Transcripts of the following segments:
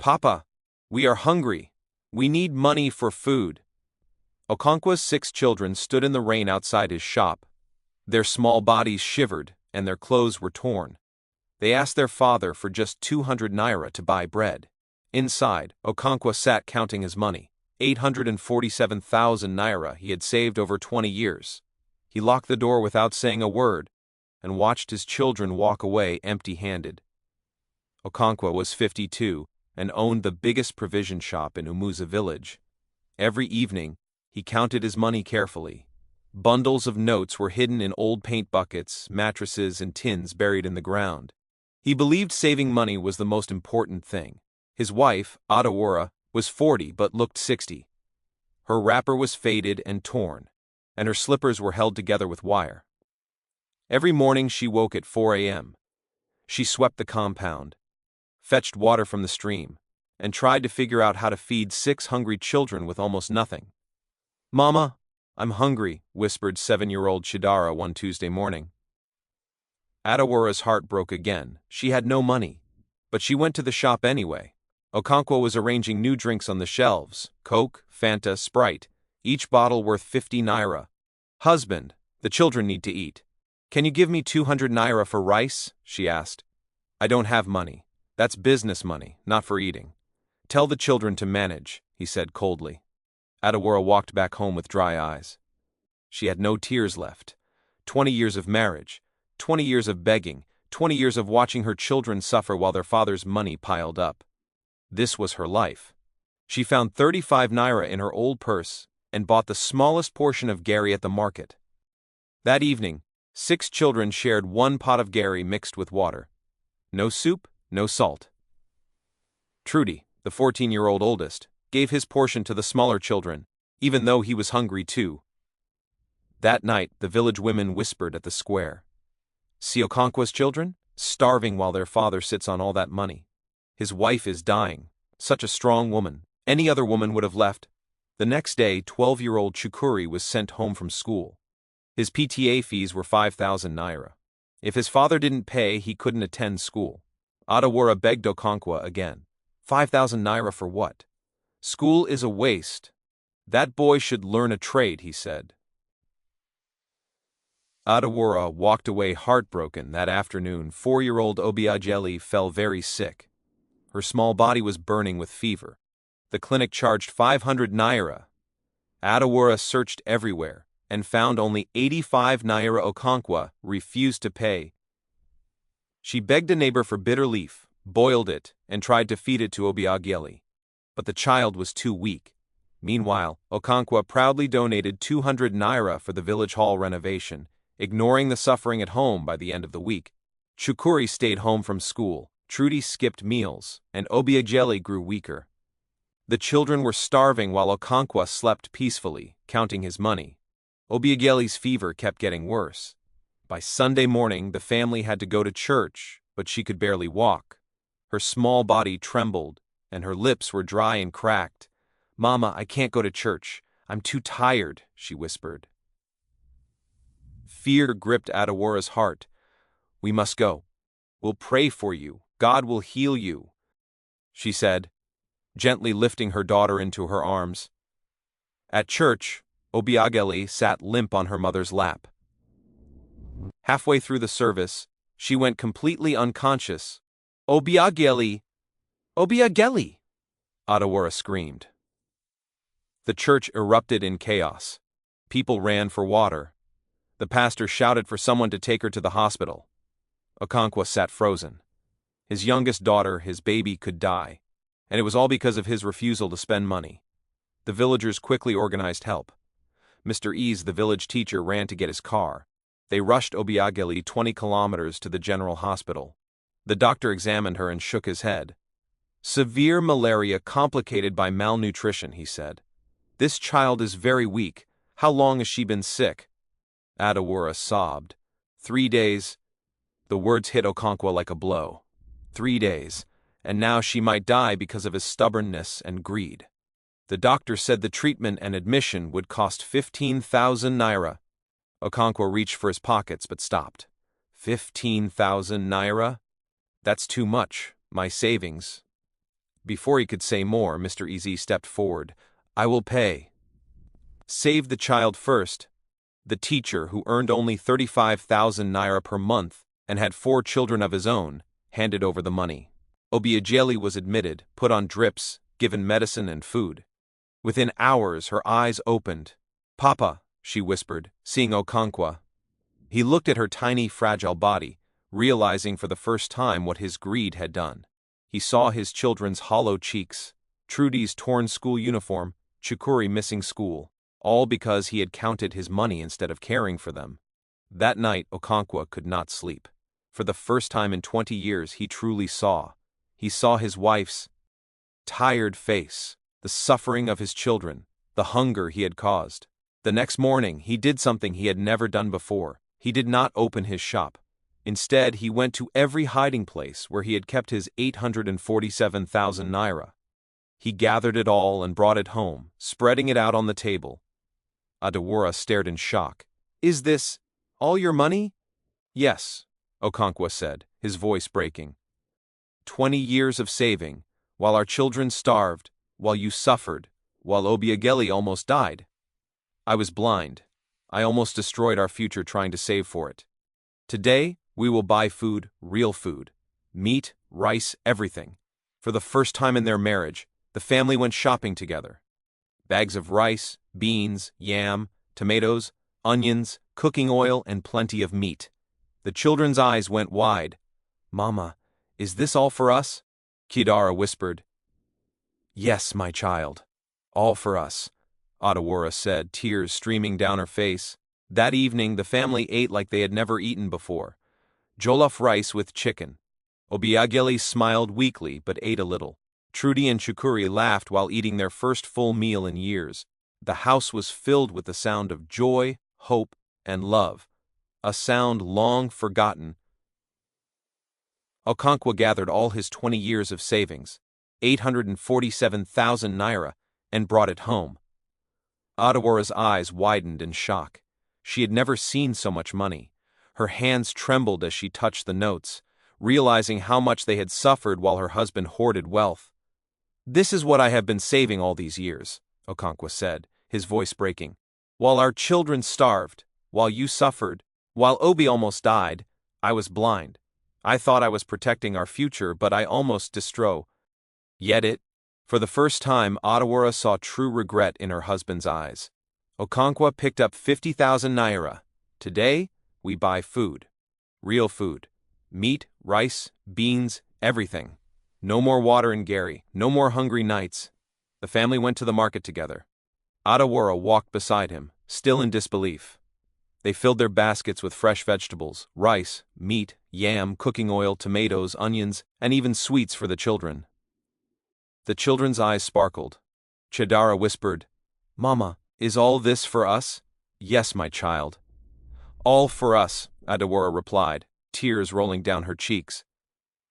Papa, we are hungry. We need money for food. Okonqua's 6 children stood in the rain outside his shop. Their small bodies shivered, and their clothes were torn. They asked their father for just 200 naira to buy bread. Inside, Okonqua sat counting his money, 847,000 naira he had saved over 20 years. He locked the door without saying a word, and watched his children walk away empty-handed. Okonqua was 52 and owned the biggest provision shop in Umuza village. Every evening, he counted his money carefully. Bundles of notes were hidden in old paint buckets, mattresses, and tins buried in the ground. He believed saving money was the most important thing. His wife, Adawara, was 40 but looked 60. Her wrapper was faded and torn, and her slippers were held together with wire. Every morning she woke at 4 a.m. She swept the compound, fetched water from the stream, and tried to figure out how to feed 6 hungry children with almost nothing. "Mama, I'm hungry," whispered 7-year-old Chidara one Tuesday morning. Adawara's heart broke again. She had no money, but she went to the shop anyway. Okonqua was arranging new drinks on the shelves: Coke, Fanta, Sprite, each bottle worth 50 naira. "Husband, the children need to eat. Can you give me 200 naira for rice?" she asked. "I don't have money. That's business money, not for eating. Tell the children to manage," he said coldly. Adawara walked back home with dry eyes. She had no tears left. 20 years of marriage, 20 years of begging, 20 years of watching her children suffer while their father's money piled up. This was her life. She found 35 naira in her old purse and bought the smallest portion of gari at the market. That evening, 6 children shared one pot of gari mixed with water. No soup, no salt. Trudy, the 14-year-old oldest, gave his portion to the smaller children, even though he was hungry too. That night, the village women whispered at the square. "See Okonqua's children? Starving while their father sits on all that money. His wife is dying. Such a strong woman. Any other woman would have left." The next day, 12-year-old Chukuri was sent home from school. His PTA fees were 5,000 naira. If his father didn't pay, he couldn't attend school. Adawara begged Okonqua again. 5,000 naira for what? "School is a waste. That boy should learn a trade," he said. Adawara walked away heartbroken. That afternoon, 4-year-old Obiageli fell very sick. Her small body was burning with fever. The clinic charged 500 naira. Adawara searched everywhere and found only 85 naira. Okonqua refused to pay. She begged a neighbor for bitter leaf, boiled it, and tried to feed it to Obiageli. But the child was too weak. Meanwhile, Okonqua proudly donated 200 naira for the village hall renovation, ignoring the suffering at home by the end of the week. Chukuri stayed home from school, Trudy skipped meals, and Obiageli grew weaker. The children were starving while Okonqua slept peacefully, counting his money. Obiageli's fever kept getting worse. By Sunday morning, the family had to go to church, but she could barely walk. Her small body trembled, and her lips were dry and cracked. "Mama, I can't go to church. I'm too tired," she whispered. Fear gripped Adawara's heart. "We must go. We'll pray for you. God will heal you," she said, gently lifting her daughter into her arms. At church, Obiageli sat limp on her mother's lap. Halfway through the service, she went completely unconscious. "Obiageli! Obiageli!" Adawara screamed. The church erupted in chaos. People ran for water. The pastor shouted for someone to take her to the hospital. Okonqua sat frozen. His youngest daughter, his baby, could die, and it was all because of his refusal to spend money. The villagers quickly organized help. Mr. Ease, the village teacher, ran to get his car. They rushed Obiageli 20 kilometers to the general hospital. The doctor examined her and shook his head. "Severe malaria complicated by malnutrition," he said. "This child is very weak. How long has she been sick?" Adawara sobbed. 3 days. The words hit Okonqua like a blow. 3 days, and now she might die because of his stubbornness and greed. The doctor said the treatment and admission would cost 15,000 naira. Okonqua reached for his pockets but stopped. 15,000 naira? That's too much. My savings. Before he could say more, Mr. Ez stepped forward. "I will pay." "Save the child first." The teacher, who earned only 35,000 naira per month and had 4 children of his own, handed over the money. Obiageli was admitted, put on drips, given medicine and food. Within hours, her eyes opened. "Papa," she whispered, seeing Okonqua. He looked at her tiny, fragile body, realizing for the first time what his greed had done. He saw his children's hollow cheeks, Trudy's torn school uniform, Chukuri missing school, all because he had counted his money instead of caring for them. That night, Okonqua could not sleep. For the first time in 20 years, he truly saw. He saw his wife's tired face, the suffering of his children, the hunger he had caused. The next morning, he did something he had never done before. He did not open his shop. Instead, he went to every hiding place where he had kept his 847,000 naira. He gathered it all and brought it home, spreading it out on the table. Adewara stared in shock. "Is this all your money?" "Yes," Okonqua said, his voice breaking. 20 years of saving, while our children starved, while you suffered, while Obiageli almost died. I was blind. I almost destroyed our future trying to save for it. Today, we will buy food, real food. Meat, rice, everything. For the first time in their marriage, the family went shopping together. Bags of rice, beans, yam, tomatoes, onions, cooking oil, and plenty of meat. The children's eyes went wide. "Mama, is this all for us?" Kidara whispered. "Yes, my child. All for us," Adewara said, tears streaming down her face. That evening, the family ate like they had never eaten before. Jollof rice with chicken. Obiageli smiled weakly but ate a little. Trudy and Chukuri laughed while eating their first full meal in years. The house was filled with the sound of joy, hope, and love. A sound long forgotten. Okonqua gathered all his 20 years of savings, 847,000 naira, and brought it home. Adewara's eyes widened in shock. She had never seen so much money. Her hands trembled as she touched the notes, realizing how much they had suffered while her husband hoarded wealth. "This is what I have been saving all these years," Okonqua said, his voice breaking. "While our children starved, while you suffered, while Obi almost died, I was blind. I thought I was protecting our future, but I almost destroyed. Yet for the first time, Adewara saw true regret in her husband's eyes. Okonqua picked up 50,000 naira. "Today, we buy food. Real food. Meat, rice, beans, everything. No more water in Gary, no more hungry nights." The family went to the market together. Adewara walked beside him, still in disbelief. They filled their baskets with fresh vegetables, rice, meat, yam, cooking oil, tomatoes, onions, and even sweets for the children. The children's eyes sparkled. Chidara whispered, "Mama, is all this for us?" "Yes, my child." "All for us," Adewara replied, tears rolling down her cheeks.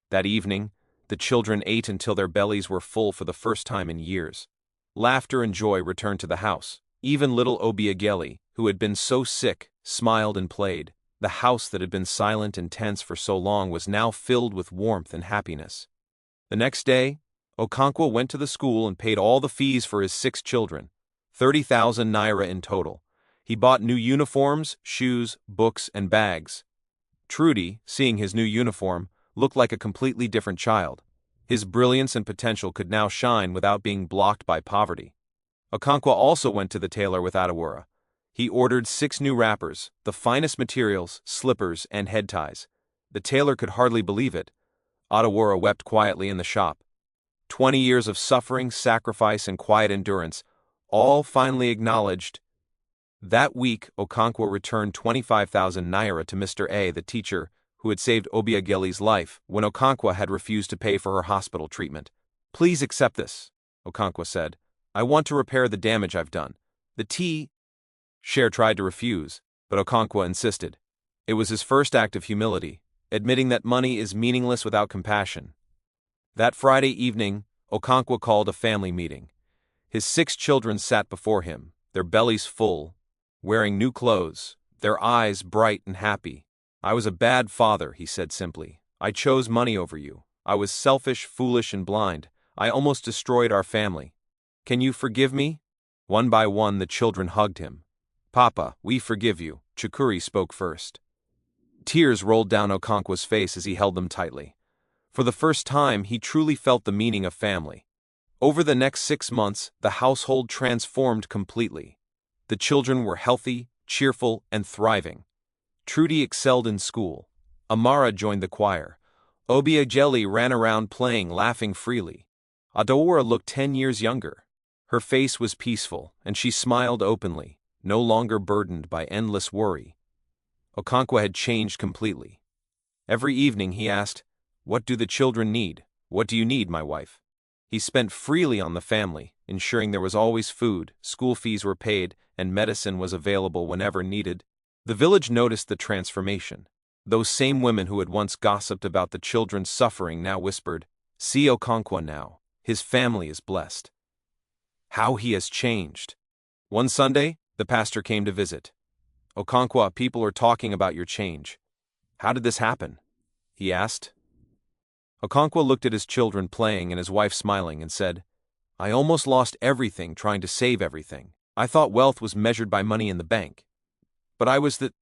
That evening, the children ate until their bellies were full for the first time in years. Laughter and joy returned to the house. Even little Obiageli, who had been so sick, smiled and played. The house that had been silent and tense for so long was now filled with warmth and happiness. The next day, Okonqua went to the school and paid all the fees for his 6 children, 30,000 naira in total. He bought new uniforms, shoes, books, and bags. Trudy, seeing his new uniform, looked like a completely different child. His brilliance and potential could now shine without being blocked by poverty. Okonqua also went to the tailor with Adewara. He ordered 6 new wrappers, the finest materials, slippers, and head ties. The tailor could hardly believe it. Adewara wept quietly in the shop. 20 years of suffering, sacrifice, and quiet endurance, all finally acknowledged. That week, Okonqua returned 25,000 naira to Mr. A, the teacher, who had saved Obiageli's life when Okonqua had refused to pay for her hospital treatment. "Please accept this," Okonqua said. "I want to repair the damage I've done." The Cher tried to refuse, but Okonqua insisted. It was his first act of humility, admitting that money is meaningless without compassion. That Friday evening, Okonqua called a family meeting. His 6 children sat before him, their bellies full, wearing new clothes, their eyes bright and happy. "I was a bad father," he said simply. "I chose money over you. I was selfish, foolish, and blind. I almost destroyed our family. Can you forgive me?" One by one the children hugged him. "Papa, we forgive you," Chukuri spoke first. Tears rolled down Okonqua's face as he held them tightly. For the first time, he truly felt the meaning of family. Over the next 6 months, the household transformed completely. The children were healthy, cheerful, and thriving. Trudy excelled in school. Amara joined the choir. Obiageli ran around playing, laughing freely. Adaora looked 10 years younger. Her face was peaceful, and she smiled openly, no longer burdened by endless worry. Okonqua had changed completely. Every evening he asked, "What do the children need? What do you need, my wife?" He spent freely on the family, ensuring there was always food, school fees were paid, and medicine was available whenever needed. The village noticed the transformation. Those same women who had once gossiped about the children's suffering now whispered, "See Okonqua now. His family is blessed." How he has changed. One Sunday, the pastor came to visit. "Okonqua, people are talking about your change. How did this happen?" he asked. Okonqua looked at his children playing and his wife smiling and said, "I almost lost everything trying to save everything. I thought wealth was measured by money in the bank. But I was the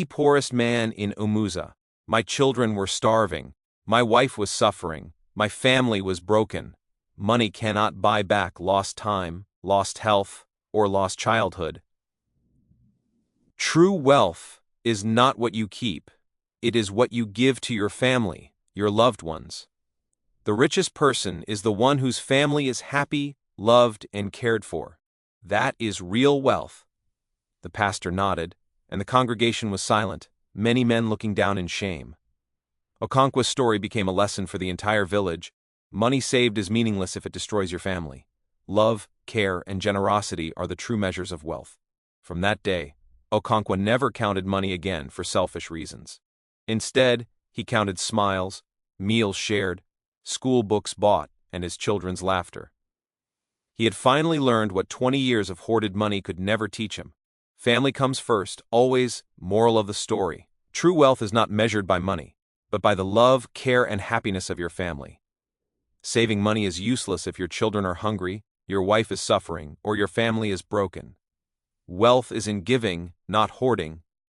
poorest man in Umuza. My children were starving. My wife was suffering. My family was broken. Money cannot buy back lost time, lost health, or lost childhood. True wealth is not what you keep. It is what you give to your family, your loved ones. The richest person is the one whose family is happy, loved, and cared for. That is real wealth." The pastor nodded, and the congregation was silent, many men looking down in shame. Okonqua's story became a lesson for the entire village. Money saved is meaningless if it destroys your family. Love, care, and generosity are the true measures of wealth. From that day, Okonqua never counted money again for selfish reasons. Instead, he counted smiles, meals shared, school books bought, and his children's laughter. He had finally learned what 20 years of hoarded money could never teach him. Family comes first, always. Moral of the story: true wealth is not measured by money, but by the love, care, and happiness of your family. Saving money is useless if your children are hungry, your wife is suffering, or your family is broken. Wealth is in giving, not hoarding,